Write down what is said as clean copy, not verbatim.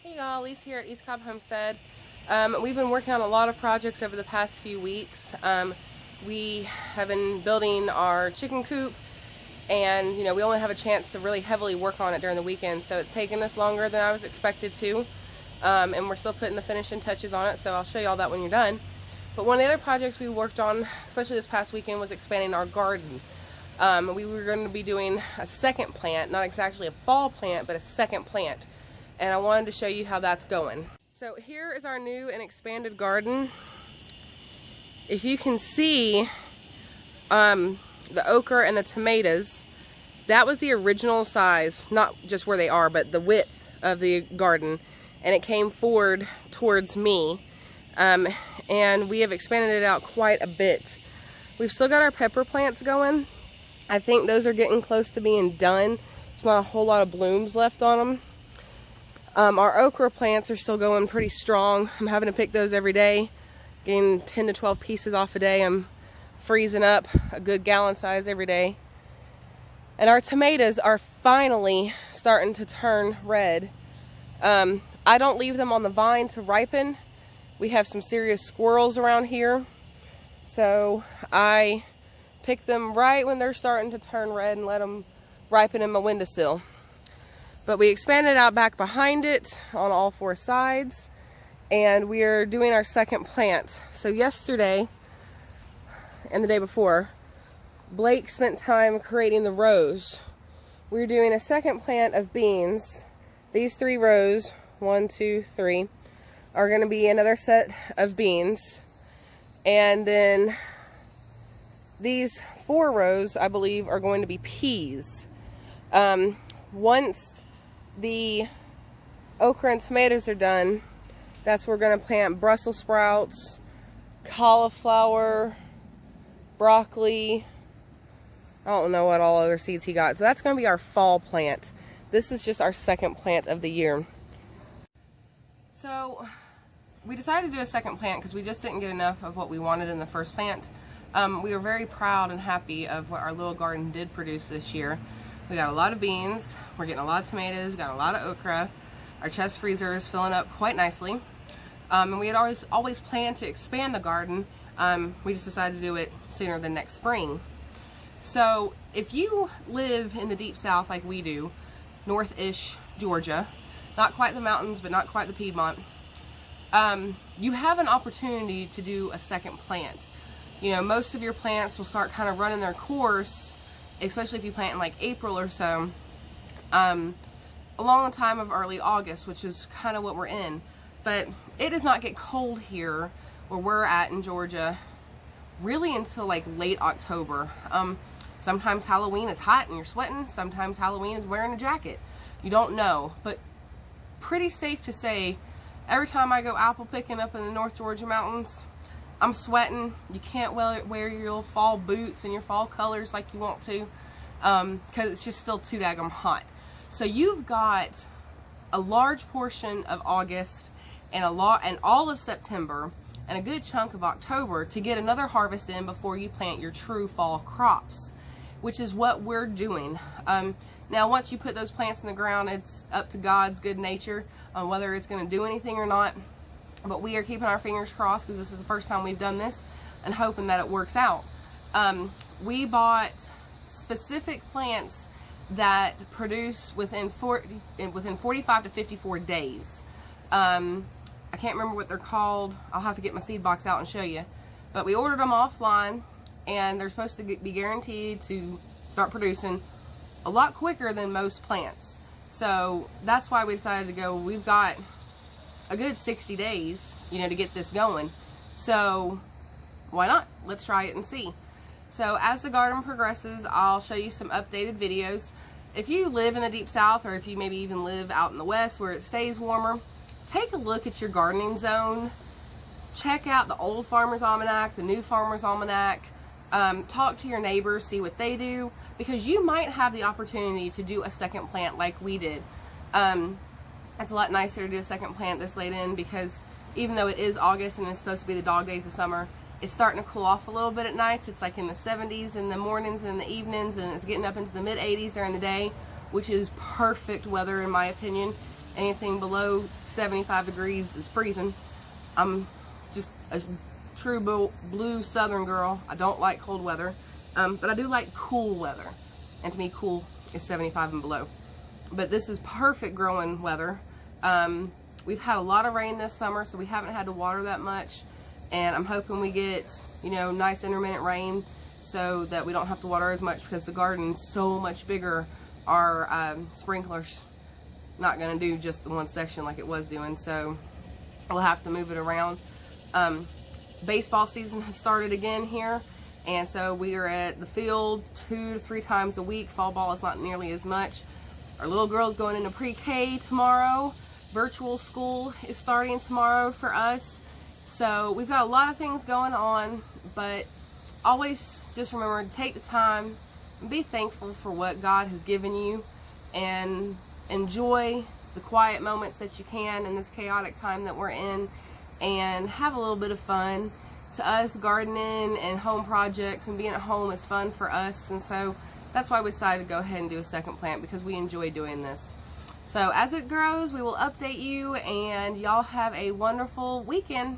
Hey y'all, Lisa here at East Cobb Homestead. We've been working on a lot of projects over the past few weeks. We have been building our chicken coop, and we only have a chance to really heavily work on it during the weekend, so it's taken us longer than I was expected to. And we're still putting the finishing touches on it, so I'll show you all that when you're done. But one of the other projects we worked on, especially this past weekend, was expanding our garden. We were going to be doing a second plant, not exactly a fall plant, but a second plant. And I wanted to show you how that's going. So here is our new and expanded garden. If you can see the okra and the tomatoes, that was the original size, not just where they are, but the width of the garden. And it came forward towards me. And we have expanded it out quite a bit. We've still got our pepper plants going. I think those are getting close to being done. There's not a whole lot of blooms left on them. Our okra plants are still going pretty strong. I'm having to pick those every day, getting 10 to 12 pieces off a day. I'm freezing up a good gallon size every day. And our tomatoes are finally starting to turn red. I don't leave them on the vine to ripen. We have some serious squirrels around here, so I pick them right when they're starting to turn red and let them ripen in my windowsill. But we expanded out back behind it on all four sides, and we are doing our second plant. So yesterday and the day before, Blake spent time creating the rows. We're doing a second plant of beans. These 3 rows, 1, 2, 3, are going to be another set of beans. And then these 4 rows, I believe, are going to be peas. Once the okra and tomatoes are done, that's where we're going to plant Brussels sprouts, cauliflower, broccoli. I don't know what all other seeds he got. So that's going to be our fall plant. This is just our second plant of the year. So we decided to do a second plant because we just didn't get enough of what we wanted in the first plant. We were very proud and happy of what our little garden did produce this year. We got a lot of beans, we're getting a lot of tomatoes, got a lot of okra. Our chest freezer is filling up quite nicely. And we had always planned to expand the garden. We just decided to do it sooner than next spring. So if you live in the deep south like we do, north-ish Georgia, not quite the mountains, but not quite the Piedmont, you have an opportunity to do a second plant. Most of your plants will start kind of running their course, especially if you plant in like April or so, along the time of early August, which is kind of what we're in. But it does not get cold here where we're at in Georgia really until like late October. Sometimes Halloween is hot and you're sweating. Sometimes Halloween is wearing a jacket. You don't know, but pretty safe to say every time I go apple picking up in the North Georgia mountains, I'm sweating. You can't wear your little fall boots and your fall colors like you want to, because it's just still too daggum hot. So you've got a large portion of August and all of September and a good chunk of October to get another harvest in before you plant your true fall crops, which is what we're doing. Now once you put those plants in the ground, it's up to God's good nature on whether it's going to do anything or not. But we are keeping our fingers crossed because this is the first time we've done this and hoping that it works out. We bought specific plants that produce within 45 to 54 days. I can't remember what they're called. I'll have to get my seed box out and show you. But we ordered them offline, and they're supposed to be guaranteed to start producing a lot quicker than most plants. So that's why we decided to go. We've got a good 60 days, to get this going. So why not? Let's try it and see. So as the garden progresses, I'll show you some updated videos. If you live in the deep south, or if you maybe even live out in the west where it stays warmer, take a look at your gardening zone. Check out the old Farmer's Almanac, the new Farmer's Almanac. Talk to your neighbors, see what they do, because you might have the opportunity to do a second plant like we did. It's a lot nicer to do a second plant this late in, because even though it is August and it's supposed to be the dog days of summer, it's starting to cool off a little bit at nights. It's like in the 70s in the mornings and the evenings, and it's getting up into the mid 80s during the day, which is perfect weather in my opinion. Anything below 75 degrees is freezing. I'm just a true blue southern girl. I don't like cold weather, but I do like cool weather. And to me, cool is 75 and below. But this is perfect growing weather. We've had a lot of rain this summer, so we haven't had to water that much. And I'm hoping we get, you know, nice intermittent rain so that we don't have to water as much, because the garden's so much bigger. Our sprinklers not going to do just the one section like it was doing, so we'll have to move it around. Baseball season has started again here, and so we are at the field 2 to 3 times a week. Fall ball is not nearly as much. Our little girl's going into pre-K tomorrow. Virtual school is starting tomorrow for us. So we've got a lot of things going on, but always just remember to take the time and be thankful for what God has given you, and enjoy the quiet moments that you can in this chaotic time that we're in, and have a little bit of fun. To us, gardening and home projects and being at home is fun for us, and so that's why we decided to go ahead and do a second plant, because we enjoy doing this. So as it grows, we will update you, and y'all have a wonderful weekend.